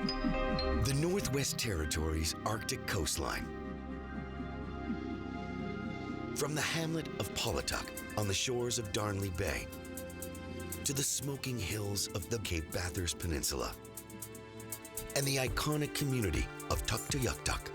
The Northwest Territories' Arctic coastline. From the hamlet of Pawlatuck on the shores of Darnley Bay to the smoking hills of the Cape Bathurst Peninsula and the iconic community of Tuktoyaktuk.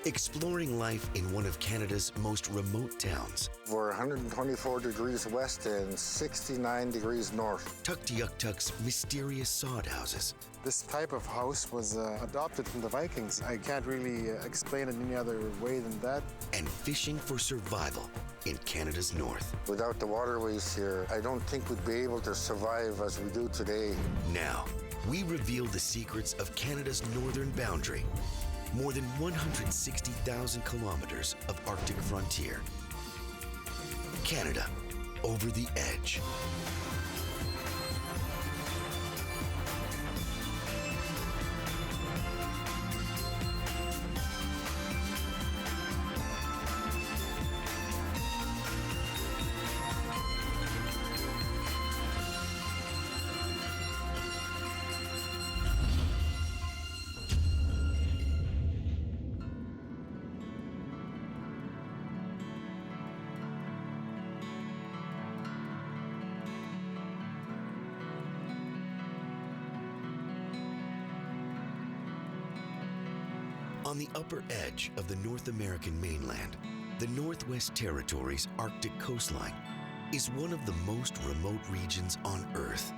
Exploring life in one of Canada's most remote towns. We're 124 degrees west and 69 degrees north. Tuktoyaktuk's mysterious sod houses. This type of house was adopted from the Vikings. I can't really explain it any other way than that. And fishing for survival in Canada's north. Without the waterways here, I don't think we'd be able to survive as we do today. Now, we reveal the secrets of Canada's northern boundary. More than 160,000 kilometers of Arctic frontier. Canada, over the edge. On the upper edge of the North American mainland, the Northwest Territories' Arctic coastline is one of the most remote regions on Earth.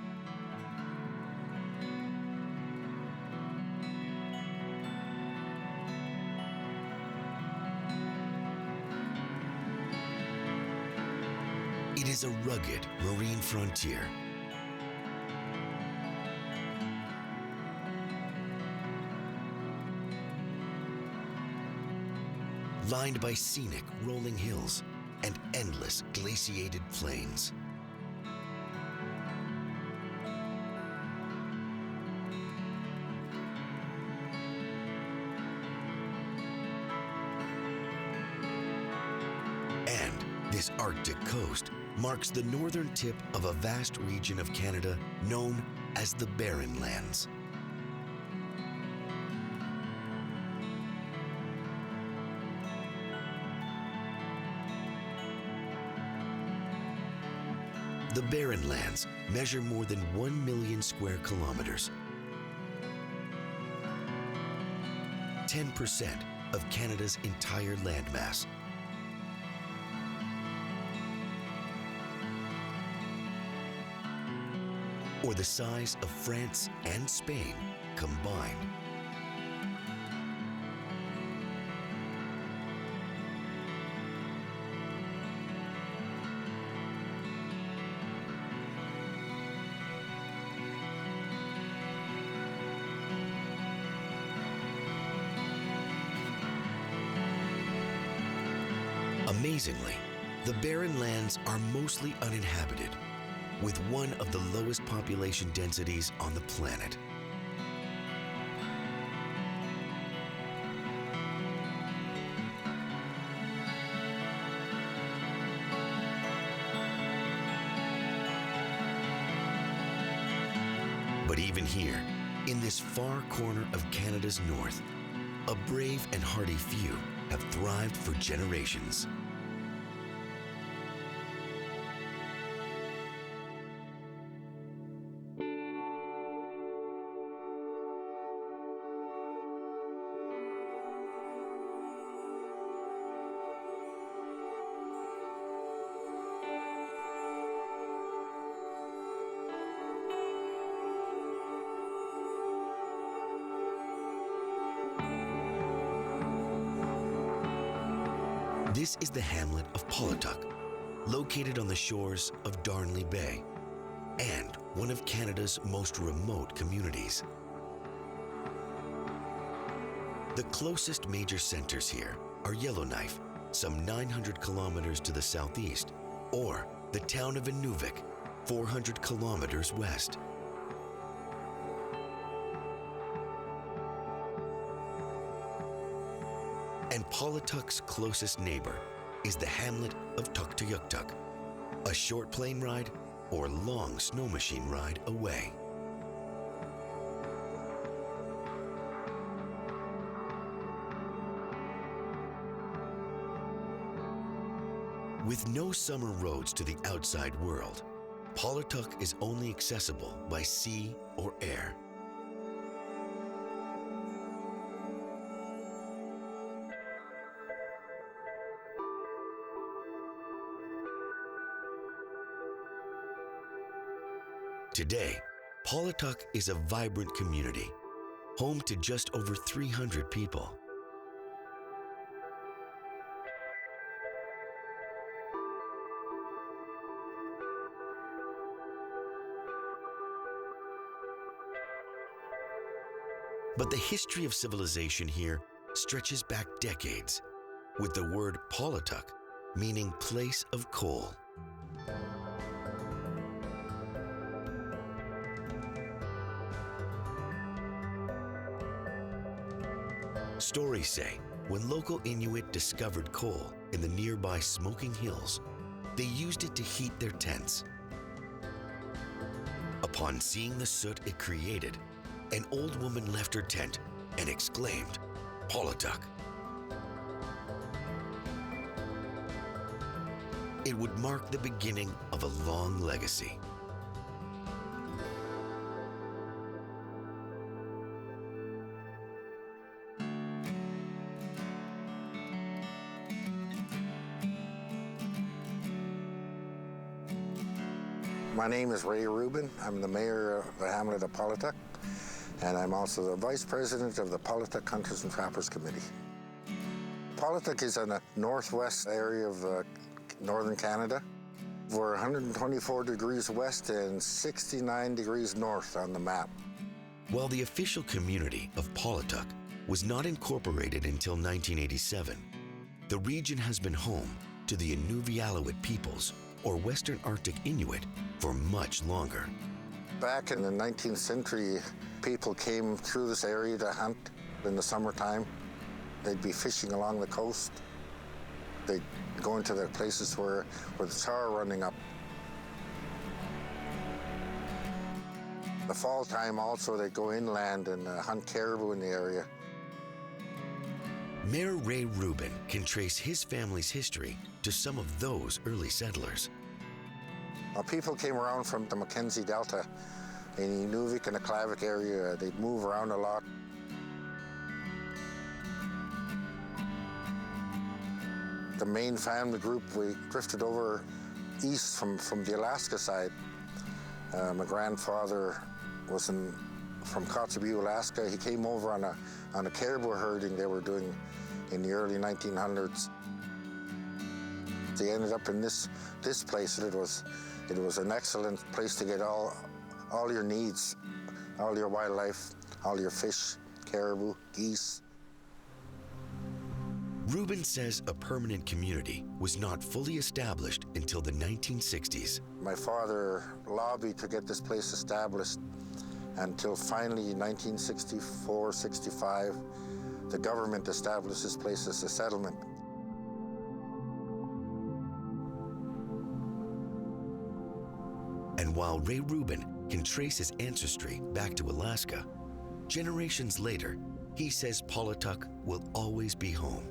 It is a rugged marine frontier. Lined by scenic rolling hills and endless glaciated plains. And this Arctic coast marks the northern tip of a vast region of Canada known as the Barren Lands. The Barren Lands measure more than 1 million square kilometers. 10% of Canada's entire landmass. Or the size of France and Spain combined. Amazingly, the Barren Lands are mostly uninhabited, with one of the lowest population densities on the planet. But even here, in this far corner of Canada's north, a brave and hardy few have thrived for generations. This is the hamlet of Pawlatuck, located on the shores of Darnley Bay, and one of Canada's most remote communities. The closest major centers here are Yellowknife, some 900 kilometers to the southeast, or the town of Inuvik, 400 kilometers west. And Pawlatuck's closest neighbor is the hamlet of Tuktoyaktuk, a short plane ride or long snow machine ride away. With no summer roads to the outside world, Pawlatuck is only accessible by sea or air. Today, Pawlatuck is a vibrant community, home to just over 300 people. But the history of civilization here stretches back decades, with the word Pawlatuck meaning place of coal. Stories say when local Inuit discovered coal in the nearby smoking hills, they used it to heat their tents. Upon seeing the soot it created, an old woman left her tent and exclaimed, "Pawlatuck." It would mark the beginning of a long legacy. My name is Ray Rubin. I'm the mayor of the hamlet of Pawlatuck, and I'm also the vice president of the Pawlatuck Hunters and Trappers Committee. Pawlatuck is in the northwest area of northern Canada. We're 124 degrees west and 69 degrees north on the map. While the official community of Pawlatuck was not incorporated until 1987, the region has been home to the Inuvialuit peoples, or Western Arctic Inuit, for much longer. Back in the 19th century, people came through this area to hunt in the summertime. They'd be fishing along the coast. They'd go into the places where the tar running up. The fall time also, they'd go inland and hunt caribou in the area. Mayor Ray Rubin can trace his family's history to some of those early settlers. People came around from the Mackenzie Delta in Inuvik and the Klavik area. They'd move around a lot. The main family group, we drifted over east from the Alaska side. My grandfather was from Kotzebue, Alaska. He came over on a caribou herding they were doing in the early 1900s. They ended up in this place, and it was an excellent place to get all your needs, all your wildlife, all your fish, caribou, geese. Rubin says a permanent community was not fully established until the 1960s. My father lobbied to get this place established until finally in 1964-65, the government established this place as a settlement. And while Ray Rubin can trace his ancestry back to Alaska, generations later, he says Pawlatuck will always be home.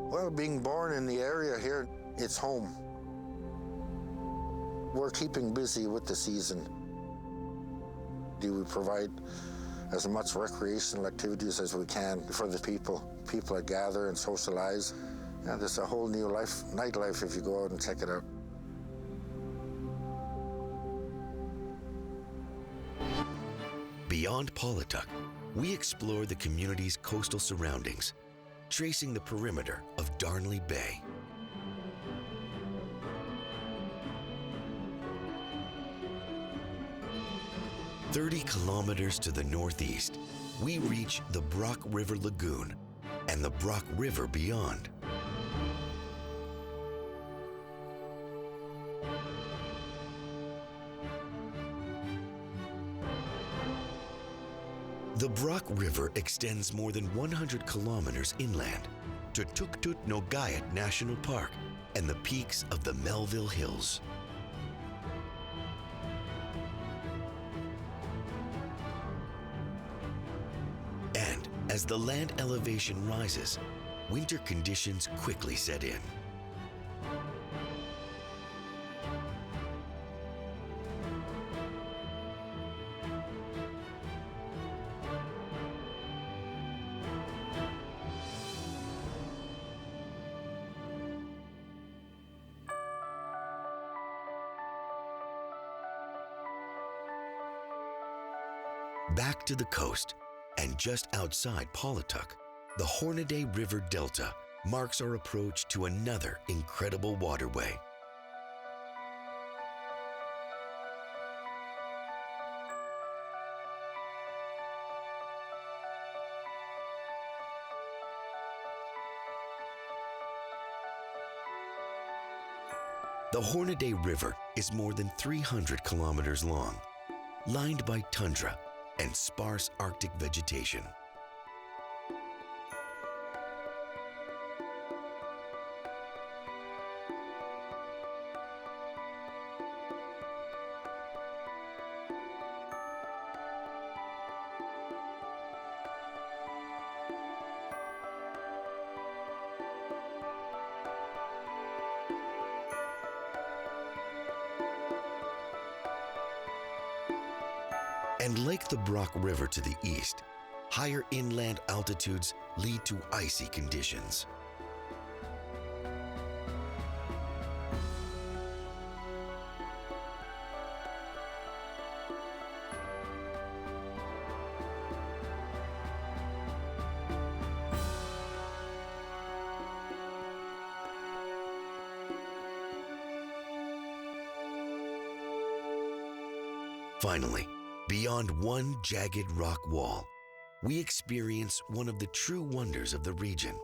Well, being born in the area here, it's home. We're keeping busy with the season. We provide as much recreational activities as we can for the people. People that gather and socialize. Yeah, there's a whole new life, nightlife if you go out and check it out. Beyond Pawlatuck, we explore the community's coastal surroundings, tracing the perimeter of Darnley Bay. "30 kilometers to the northeast, we reach the Brock River Lagoon and the Brock River beyond. The Brock River extends more than 100 kilometers inland to Tuktoyaktuk National Park and the peaks of the Melville Hills. And as the land elevation rises, winter conditions quickly set in. Back to the coast, and just outside Pawlatuck, the Hornaday River Delta marks our approach to another incredible waterway. The Hornaday River is more than 300 kilometers long, lined by tundra and sparse Arctic vegetation. And like the Brock River to the east, higher inland altitudes lead to icy conditions. Finally, beyond one jagged rock wall, we experience one of the true wonders of the region.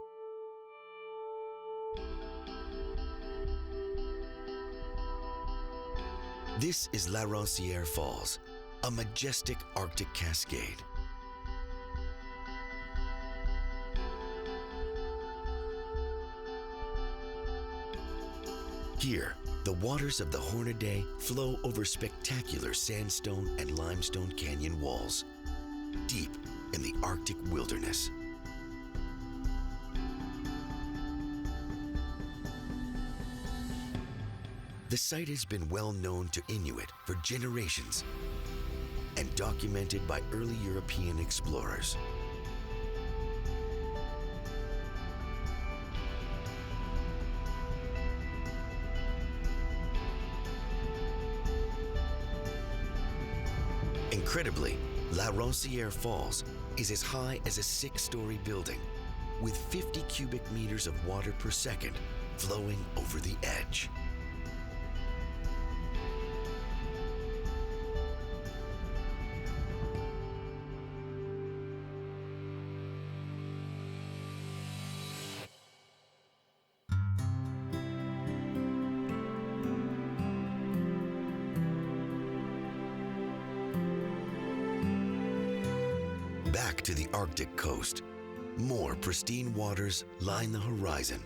This is La Roncière Falls, a majestic Arctic cascade. Here, the waters of the Hornaday flow over spectacular sandstone and limestone canyon walls, deep in the Arctic wilderness. The site has been well known to Inuit for generations and documented by early European explorers. Incredibly, La Roncière Falls is as high as a 6-story building with 50 cubic meters of water per second flowing over the edge. Back to the Arctic coast, more pristine waters line the horizon.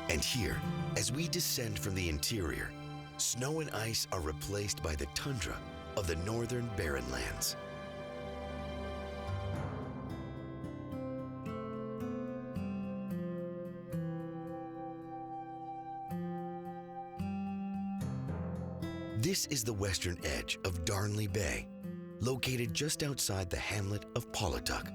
And here, as we descend from the interior, snow and ice are replaced by the tundra of the northern barren lands. This is the western edge of Darnley Bay, located just outside the hamlet of Pawlatuck.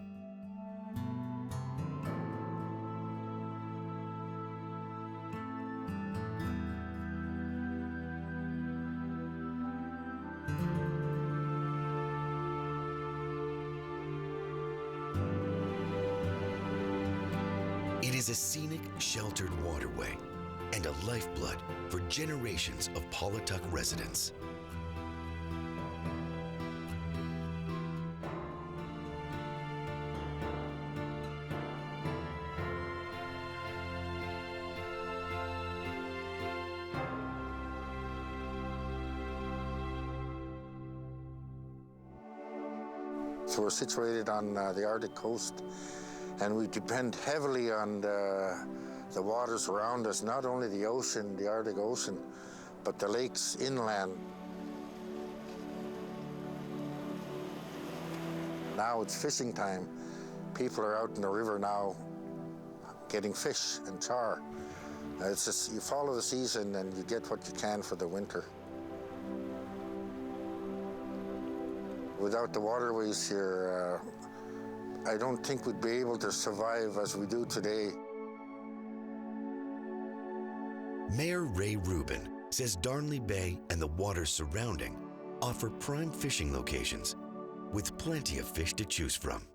It is a scenic, sheltered waterway and a lifeblood for generations of Pawlatuck residents. So we're situated on the Arctic coast, and we depend heavily on the waters around us, not only the ocean, the Arctic Ocean, but the lakes inland. Now it's fishing time. People are out in the river now getting fish and char. It's just, you follow the season and you get what you can for the winter. Without the waterways here, I don't think we'd be able to survive as we do today. Mayor Ray Rubin says Darnley Bay and the waters surrounding offer prime fishing locations with plenty of fish to choose from.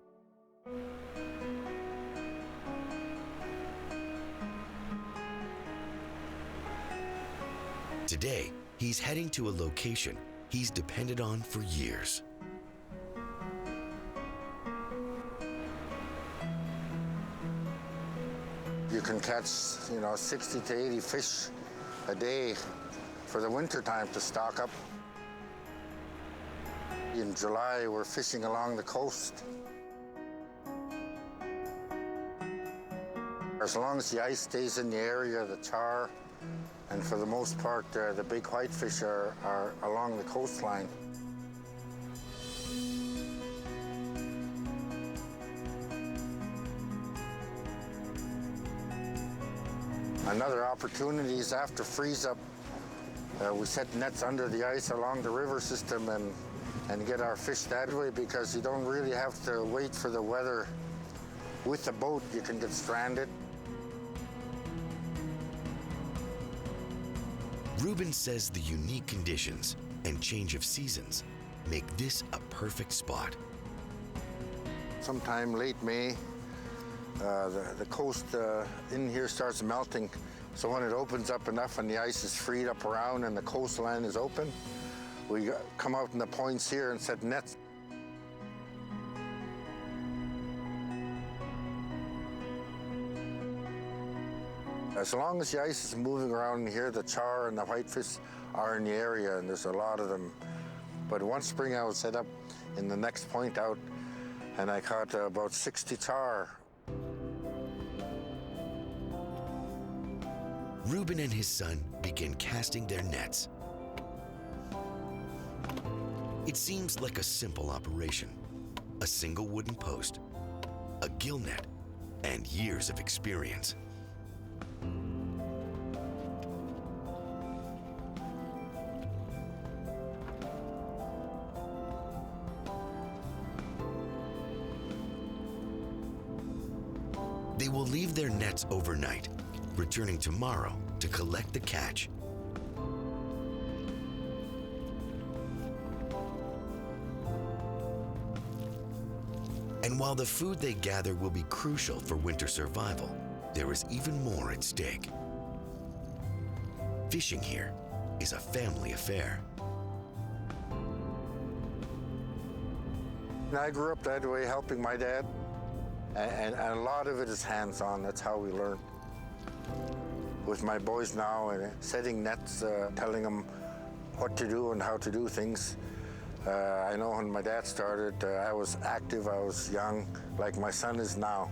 Today, he's heading to a location he's depended on for years. You can catch, 60 to 80 fish a day for the winter time to stock up. In July, we're fishing along the coast. As long as the ice stays in the area, the char, and for the most part, the big whitefish are along the coastline. Another opportunity is after freeze up, we set nets under the ice along the river system and get our fish that way, because you don't really have to wait for the weather. With the boat, you can get stranded. Rubin says the unique conditions and change of seasons make this a perfect spot. Sometime late May, the coast in here starts melting. So when it opens up enough and the ice is freed up around and the coastline is open, we come out in the points here and set nets. As long as the ice is moving around here, the char and the whitefish are in the area, and there's a lot of them. But one spring I was set up in the next point out, and I caught about 60 char. Rubin and his son begin casting their nets. It seems like a simple operation. A single wooden post, a gill net, and years of experience. They will leave their nets overnight, returning tomorrow to collect the catch. And while the food they gather will be crucial for winter survival, there is even more at stake. Fishing here is a family affair. I grew up that way, helping my dad, and a lot of it is hands-on. That's how we learn. With my boys now, and setting nets, telling them what to do and how to do things. I know when my dad started, I was active, I was young, like my son is now.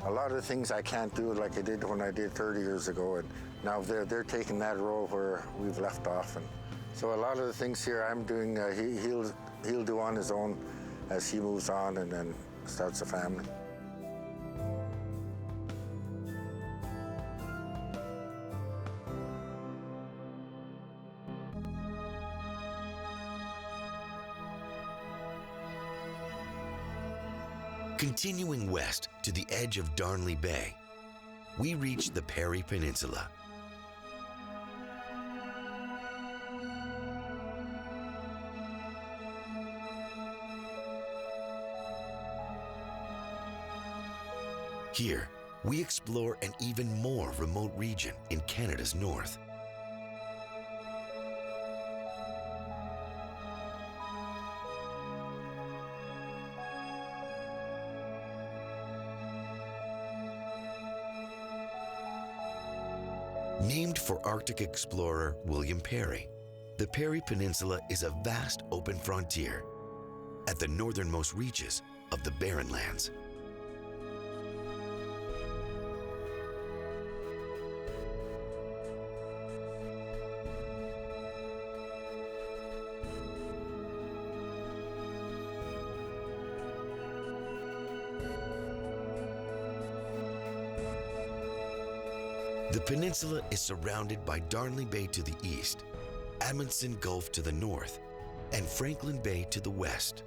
A lot of things I can't do like I did when I did 30 years ago, and now they're taking that role where we've left off. And so a lot of the things here I'm doing, he'll do on his own as he moves on and then starts a family. Continuing west to the edge of Darnley Bay, we reach the Perry Peninsula. Here, we explore an even more remote region in Canada's north. Named for Arctic explorer William Perry, the Perry Peninsula is a vast open frontier at the northernmost reaches of the Barren Lands. The peninsula is surrounded by Darnley Bay to the east, Amundsen Gulf to the north, and Franklin Bay to the west.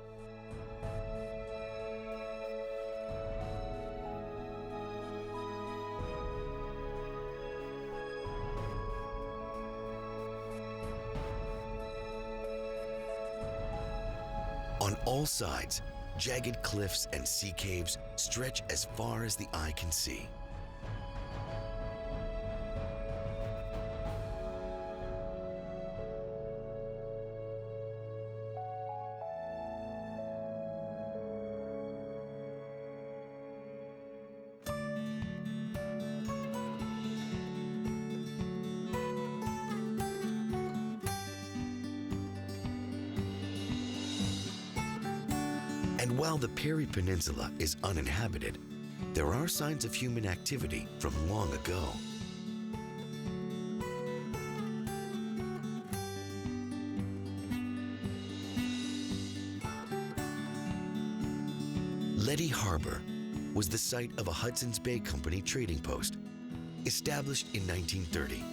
On all sides, jagged cliffs and sea caves stretch as far as the eye can see. And while the Perry Peninsula is uninhabited, there are signs of human activity from long ago. Leddy Harbor was the site of a Hudson's Bay Company trading post, established in 1930.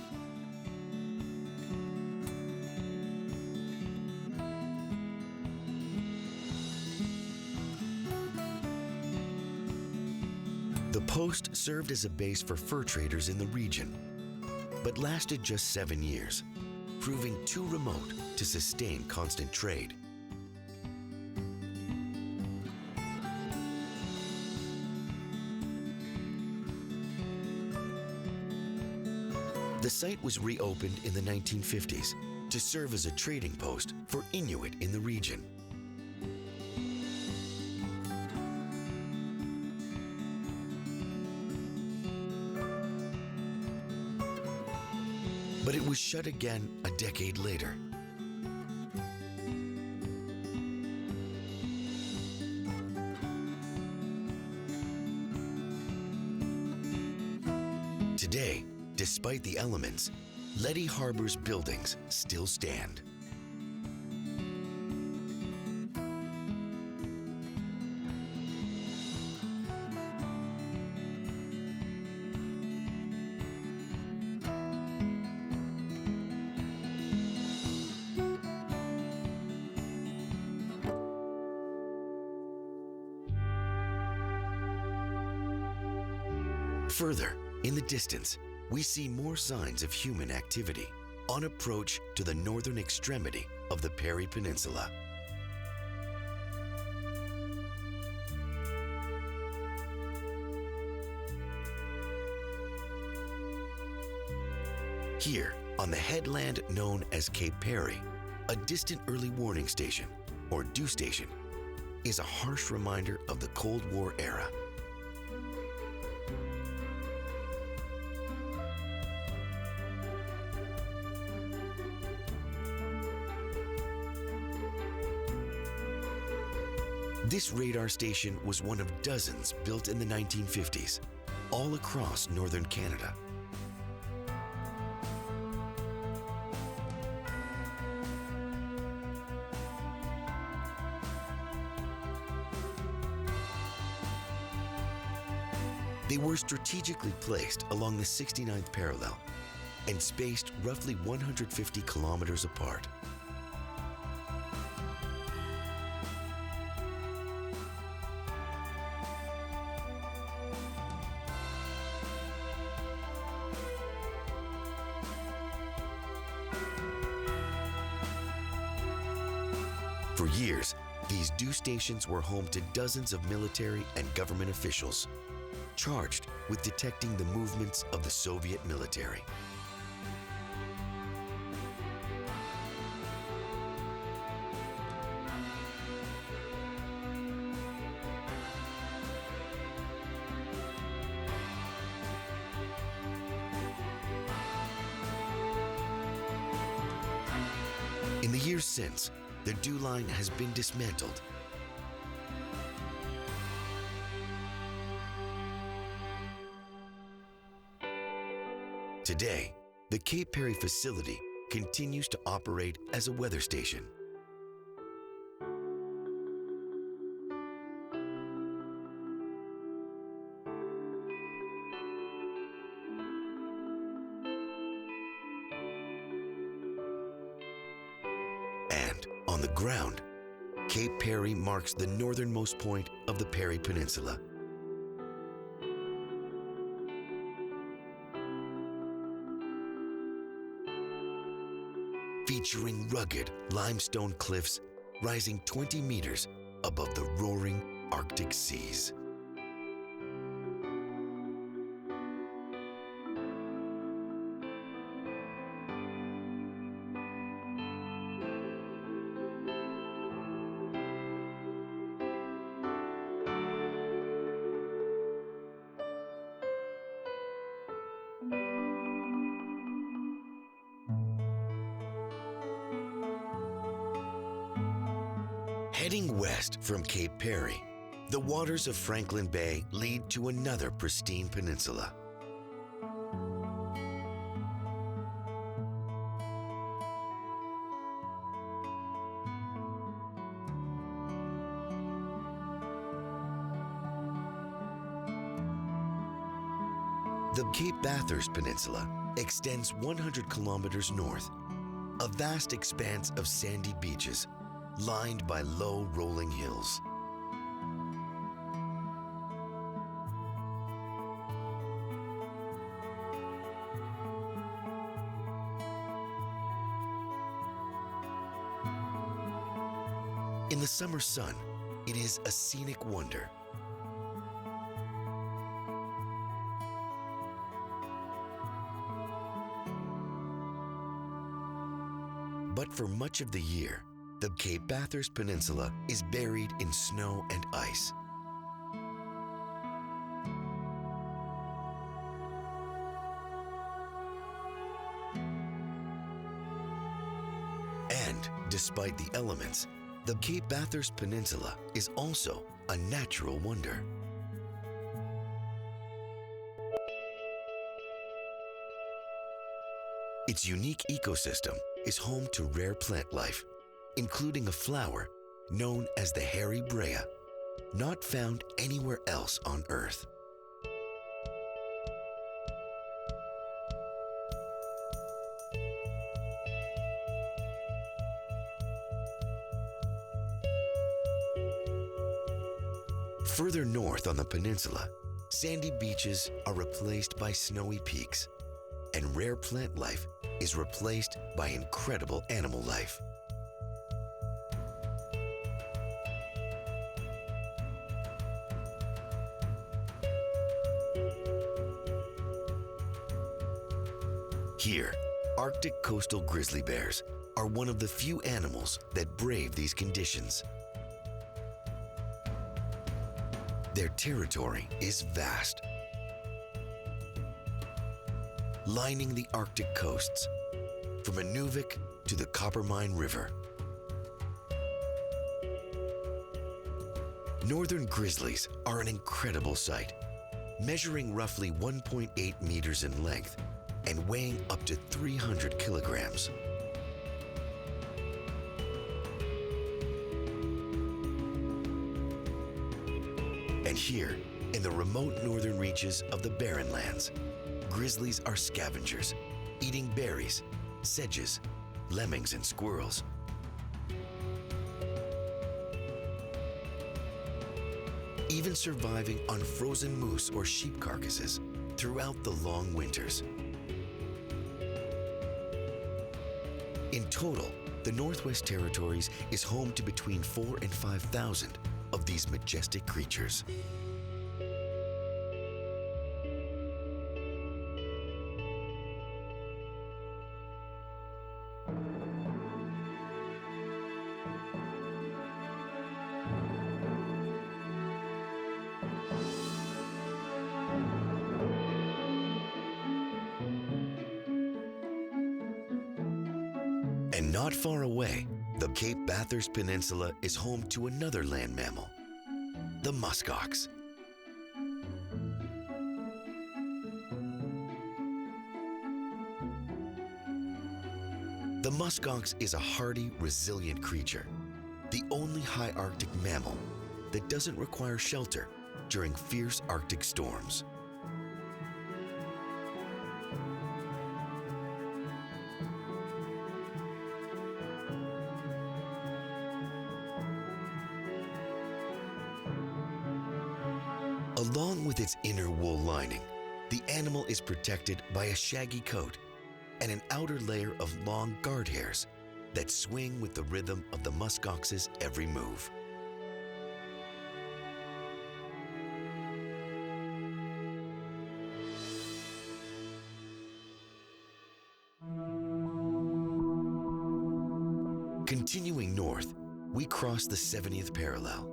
The post served as a base for fur traders in the region, but lasted just 7 years, proving too remote to sustain constant trade. The site was reopened in the 1950s to serve as a trading post for Inuit in the region. But it was shut again a decade later. Today, despite the elements, Leddy Harbor's buildings still stand. Further, in the distance, we see more signs of human activity on approach to the northern extremity of the Perry Peninsula. Here, on the headland known as Cape Perry, a distant early warning station, or DEW station, is a harsh reminder of the Cold War era. This radar station was one of dozens built in the 1950s, all across northern Canada. They were strategically placed along the 69th parallel and spaced roughly 150 kilometers apart. For years, these DEW stations were home to dozens of military and government officials, charged with detecting the movements of the Soviet military. In the years since, the DEW line has been dismantled. Today, the Cape Perry facility continues to operate as a weather station. And on the ground, Cape Perry marks the northernmost point of the Perry Peninsula. Featuring rugged limestone cliffs rising 20 meters above the roaring Arctic seas. Heading west from Cape Perry, the waters of Franklin Bay lead to another pristine peninsula. The Cape Bathurst Peninsula extends 100 kilometers north, a vast expanse of sandy beaches lined by low rolling hills. In the summer sun, it is a scenic wonder. But for much of the year, the Cape Bathurst Peninsula is buried in snow and ice. And despite the elements, the Cape Bathurst Peninsula is also a natural wonder. Its unique ecosystem is home to rare plant life, including a flower known as the hairy brea, not found anywhere else on Earth. Further north on the peninsula, sandy beaches are replaced by snowy peaks, and rare plant life is replaced by incredible animal life. Here, Arctic coastal grizzly bears are one of the few animals that brave these conditions. Their territory is vast, lining the Arctic coasts from Inuvik to the Coppermine River. Northern grizzlies are an incredible sight, measuring roughly 1.8 meters in length and weighing up to 300 kilograms. And here, in the remote northern reaches of the Barren Lands, grizzlies are scavengers, eating berries, sedges, lemmings, and squirrels. Even surviving on frozen moose or sheep carcasses throughout the long winters. In total, the Northwest Territories is home to between 4,000 and 5,000 of these majestic creatures. And not far away, the Cape Bathurst Peninsula is home to another land mammal, the muskox. The muskox is a hardy, resilient creature, the only high Arctic mammal that doesn't require shelter during fierce Arctic storms. Along with its inner wool lining, the animal is protected by a shaggy coat and an outer layer of long guard hairs that swing with the rhythm of the muskox's every move. Continuing north, we cross the 70th parallel.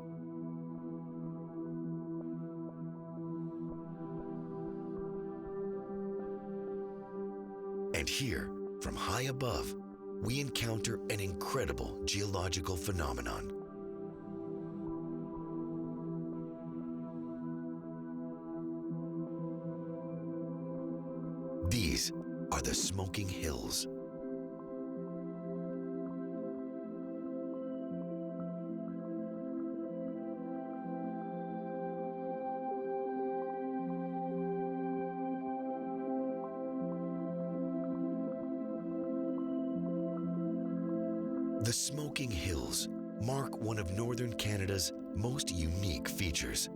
And here, from high above, we encounter an incredible geological phenomenon. These are the Smoking Hills. The Smoking Hills mark one of northern Canada's most unique features.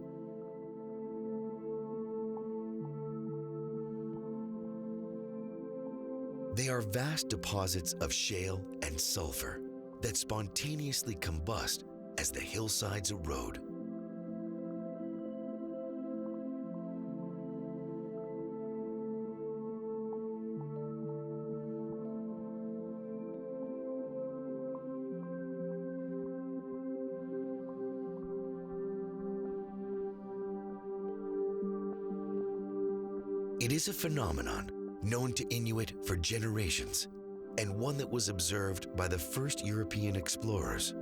They are vast deposits of shale and sulfur that spontaneously combust as the hillsides erode. It is a phenomenon known to Inuit for generations, and one that was observed by the first European explorers.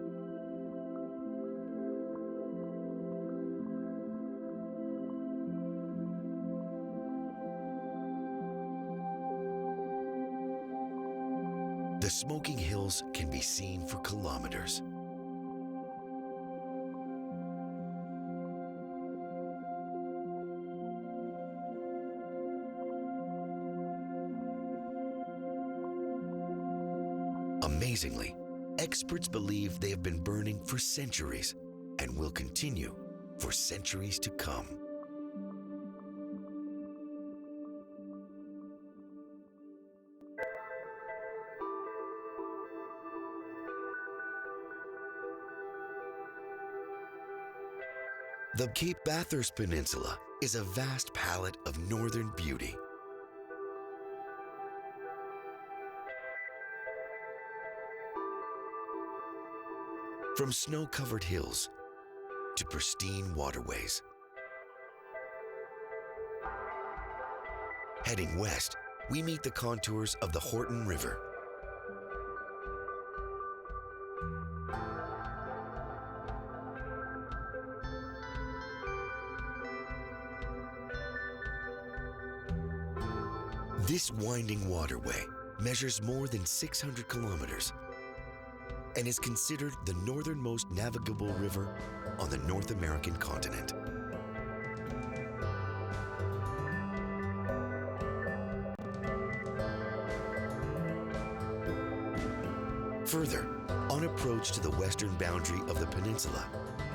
The Smoking Hills can be seen for kilometers. Amazingly, experts believe they have been burning for centuries and will continue for centuries to come. The Cape Bathurst Peninsula is a vast palette of northern beauty. From snow-covered hills to pristine waterways. Heading west, we meet the contours of the Horton River. This winding waterway measures more than 600 kilometers and is considered the northernmost navigable river on the North American continent. Further, on approach to the western boundary of the peninsula,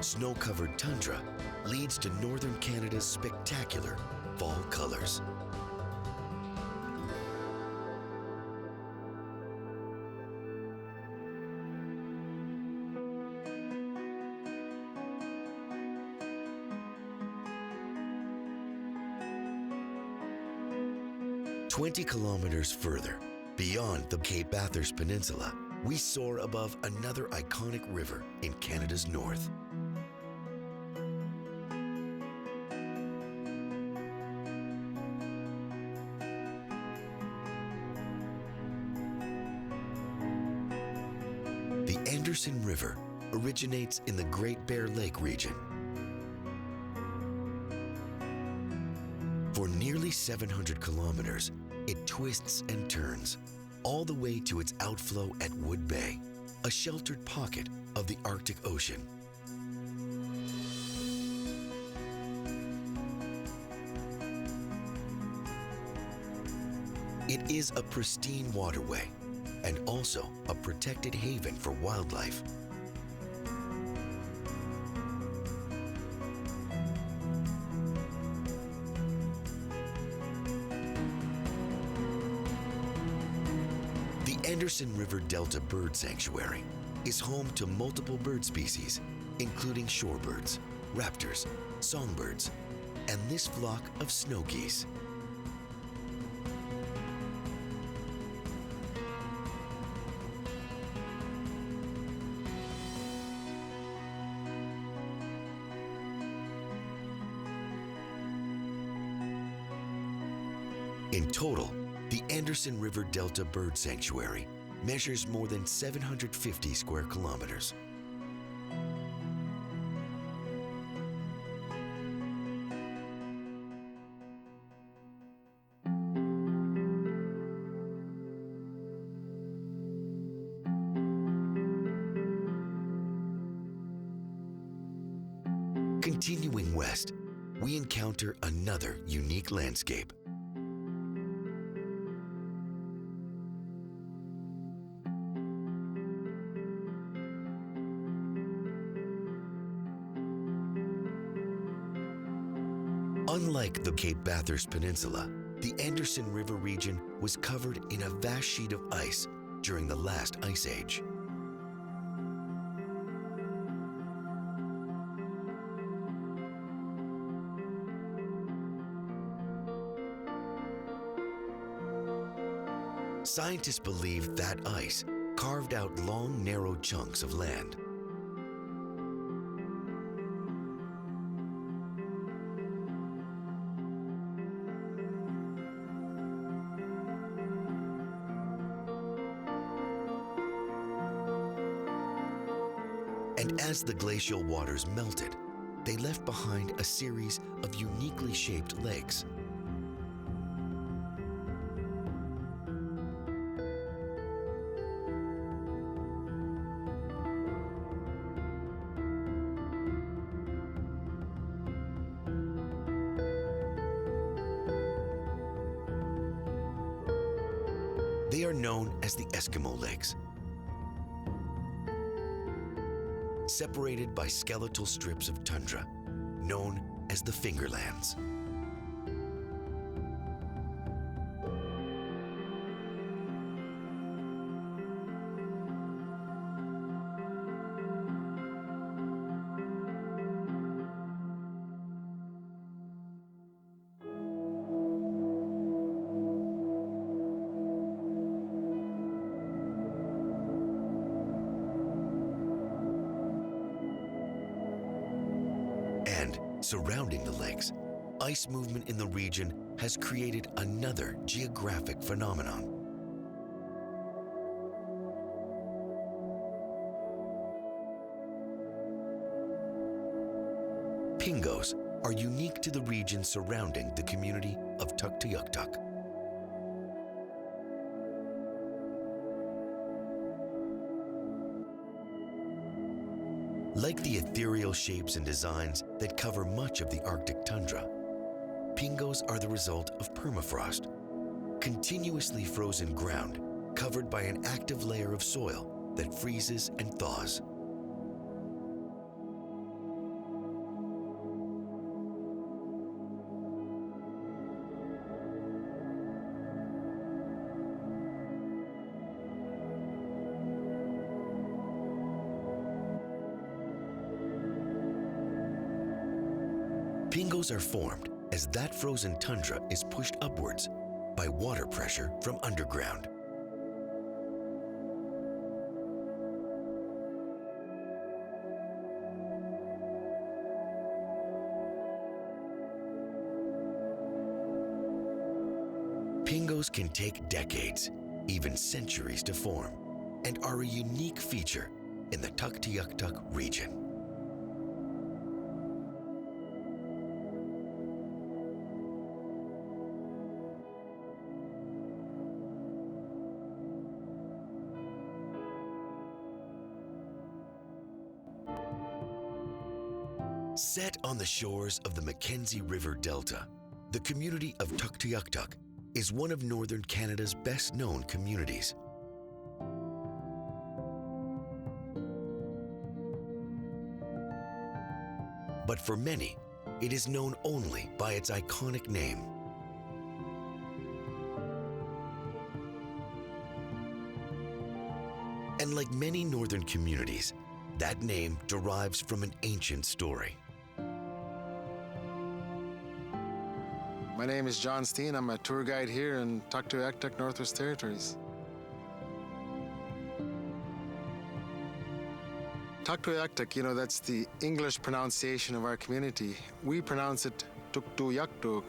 snow-covered tundra leads to northern Canada's spectacular fall colors. "20 kilometers further, beyond the Cape Bathurst Peninsula, we soar above another iconic river in Canada's north. The Anderson River originates in the Great Bear Lake region. For nearly 700 kilometers, it twists and turns, all the way to its outflow at Wood Bay, a sheltered pocket of the Arctic Ocean. It is a pristine waterway and also a protected haven for wildlife. The Anderson River Delta Bird Sanctuary is home to multiple bird species, including shorebirds, raptors, songbirds, and this flock of snow geese. In total, the Anderson River Delta Bird Sanctuary measures more than 750 square kilometers. Continuing west, we encounter another unique landscape. Unlike the Cape Bathurst Peninsula, the Anderson River region was covered in a vast sheet of ice during the last ice age. Scientists believe that ice carved out long, narrow chunks of land. And as the glacial waters melted, they left behind a series of uniquely shaped lakes. They are known as the Eskimo Lakes, separated by skeletal strips of tundra, known as the Fingerlands. And surrounding the lakes, ice movement in the region has created another geographic phenomenon. Pingos are unique to the region surrounding the community of Tuktoyaktuk. Like the ethereal shapes and designs that cover much of the Arctic tundra, pingos are the result of permafrost, continuously frozen ground covered by an active layer of soil that freezes and thaws. Pingos are formed as that frozen tundra is pushed upwards by water pressure from underground. Pingos can take decades, even centuries to form, and are a unique feature in the Tuktoyaktuk region. Set on the shores of the Mackenzie River Delta, the community of Tuktoyaktuk is one of northern Canada's best-known communities. But for many, it is known only by its iconic name. And like many northern communities, that name derives from an ancient story. My name is John Steen. I'm a tour guide here in Tuktoyaktuk, Northwest Territories. Tuktoyaktuk, that's the English pronunciation of our community. We pronounce it Tuktoyaktuk,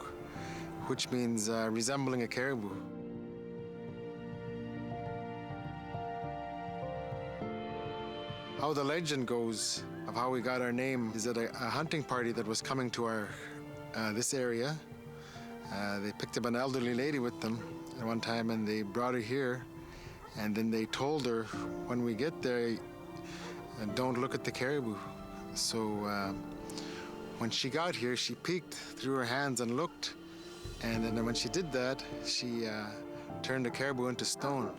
which means resembling a caribou. How the legend goes of how we got our name is that a hunting party that was coming to this area, they picked up an elderly lady with them at one time and they brought her here, and then they told her, when we get there, don't look at the caribou. So when she got here, she peeked through her hands and looked, and then when she did that, she turned the caribou into stone.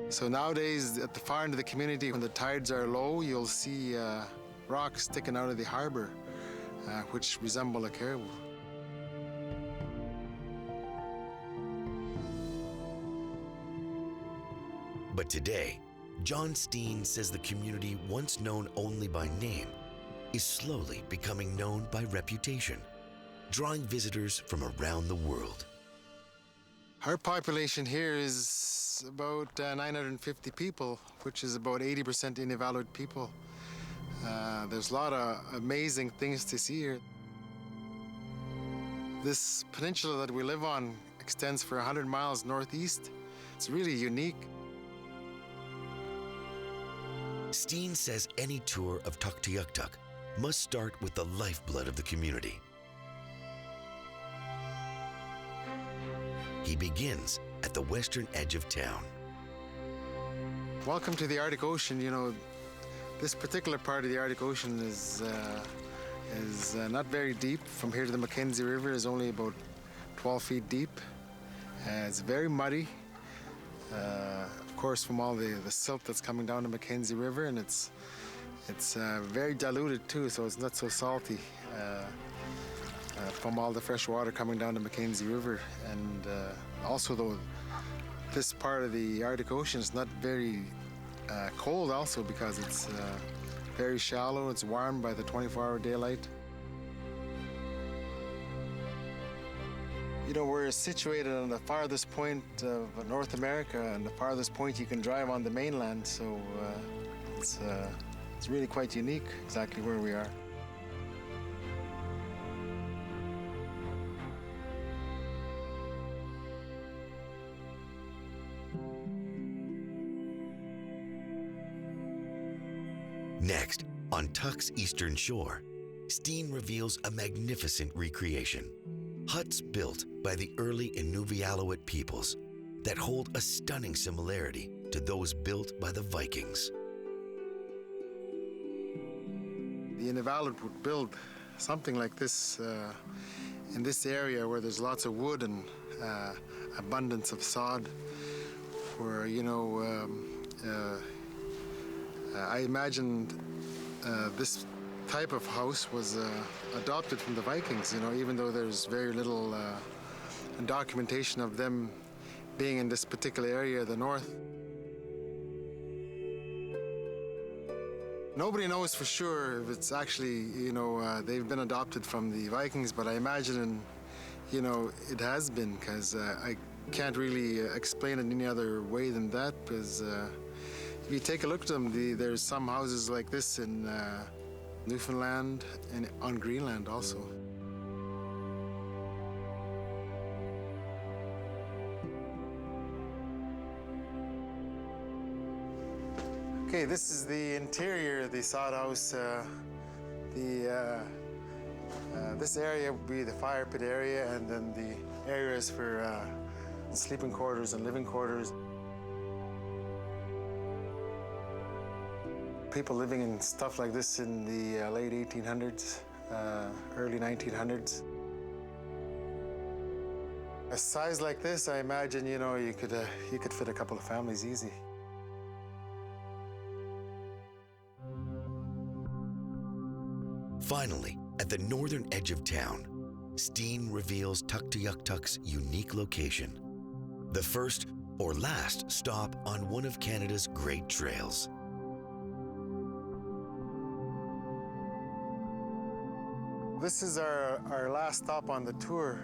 So nowadays, at the far end of the community, when the tides are low, you'll see rocks sticking out of the harbor, which resemble a caribou. But today, John Steen says the community once known only by name is slowly becoming known by reputation, drawing visitors from around the world. Our population here is about 950 people, which is about 80% Inuvialuit people. There's a lot of amazing things to see here. This peninsula that we live on extends for 100 miles northeast. It's really unique. Steen says any tour of Tuktoyaktuk must start with the lifeblood of the community. He begins at the western edge of town. Welcome to the Arctic Ocean. This particular part of the Arctic Ocean is not very deep. From here to the Mackenzie River is only about 12 feet deep. It's very muddy, of course, from all the silt that's coming down the Mackenzie River, and it's very diluted too, so it's not so salty. From all the fresh water coming down the Mackenzie River. And also, though, this part of the Arctic Ocean is not very cold also, because it's very shallow. It's warmed by the 24-hour daylight. We're situated on the farthest point of North America and the farthest point you can drive on the mainland, so it's really quite unique exactly where we are. Next, on Tuk's eastern shore, Steen reveals a magnificent recreation. Huts built by the early Inuvialuit peoples that hold a stunning similarity to those built by the Vikings. The Inuvialuit would build something like this in this area where there's lots of wood and abundance of sod, where, I imagined this type of house was adopted from the Vikings, even though there's very little documentation of them being in this particular area of the north. Nobody knows for sure if it's actually, they've been adopted from the Vikings, but I imagine, it has been, because I can't really explain it any other way than that, because if you take a look at them, there's some houses like this in Newfoundland and on Greenland also. Okay, this is the interior of the sod house. This area would be the fire pit area, and then the areas for sleeping quarters and living quarters. People living in stuff like this in the late 1800s, early 1900s. A size like this, I imagine, you could fit a couple of families easy. Finally, at the northern edge of town, Steen reveals Tuktoyaktuk's unique location, the first or last stop on one of Canada's great trails. This is our last stop on the tour.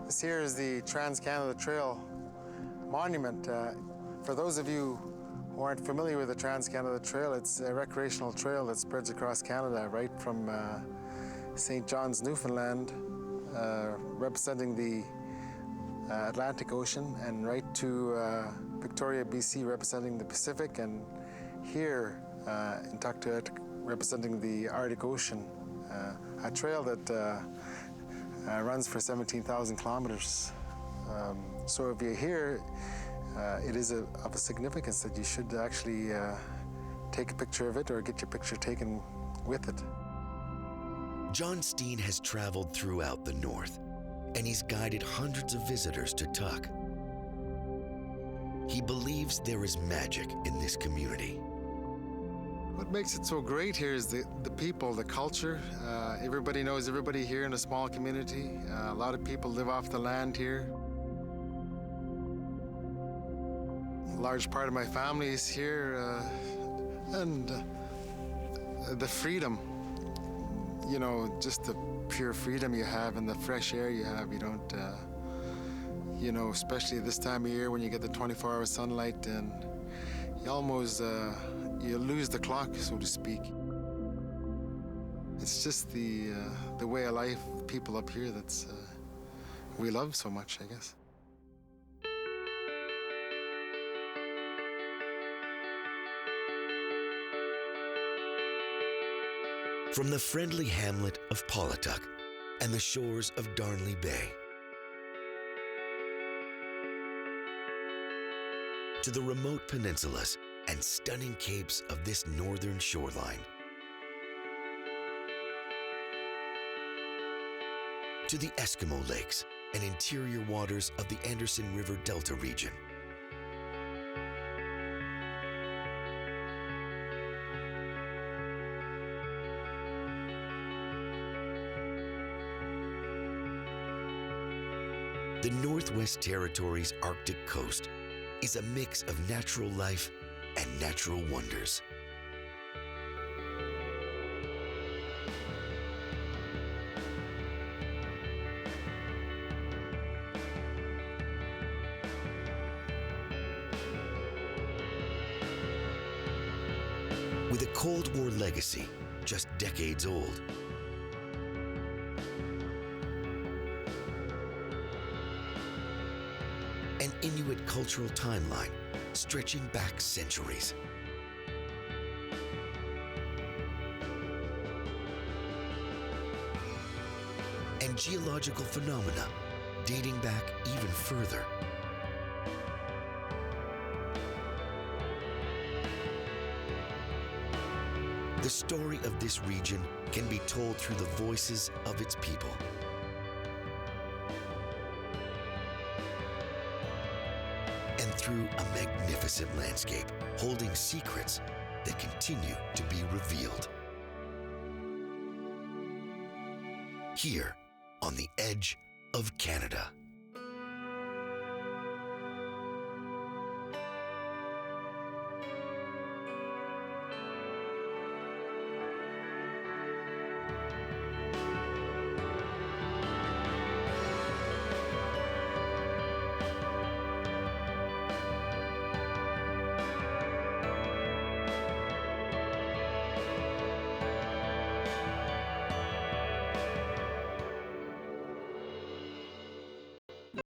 This here is the Trans-Canada Trail monument. For those of you who aren't familiar with the Trans-Canada Trail, it's a recreational trail that spreads across Canada, right from St. John's, Newfoundland, representing the Atlantic Ocean, and right to Victoria, BC, representing the Pacific, and here in Tuktoyaktuk, representing the Arctic Ocean. A trail that runs for 17,000 kilometers. So if you're here, it is of a significance that you should actually take a picture of it or get your picture taken with it. John Steen has traveled throughout the north, and he's guided hundreds of visitors to Tuk. He believes there is magic in this community. What makes it so great here is the people, the culture. Everybody knows everybody here in a small community. A lot of people live off the land here. A large part of my family is here, and the freedom, you know, just the pure freedom you have and the fresh air you have. You don't, you know, especially this time of year when you get the 24-hour sunlight, and you almost, you lose the clock, so to speak. It's just the way of life, people up here that's we love so much, I guess. From the friendly hamlet of Polituk and the shores of Darnley Bay to the remote peninsulas and stunning capes of this northern shoreline, to the Eskimo lakes and interior waters of the Anderson River Delta region, the Northwest Territories' Arctic coast is a mix of natural life and natural wonders. With a Cold War legacy just decades old, an Inuit cultural timeline stretching back centuries, and geological phenomena dating back even further. The story of this region can be told through the voices of its people. And through a magnificent landscape holding secrets that continue to be revealed. Here on the edge of Canada.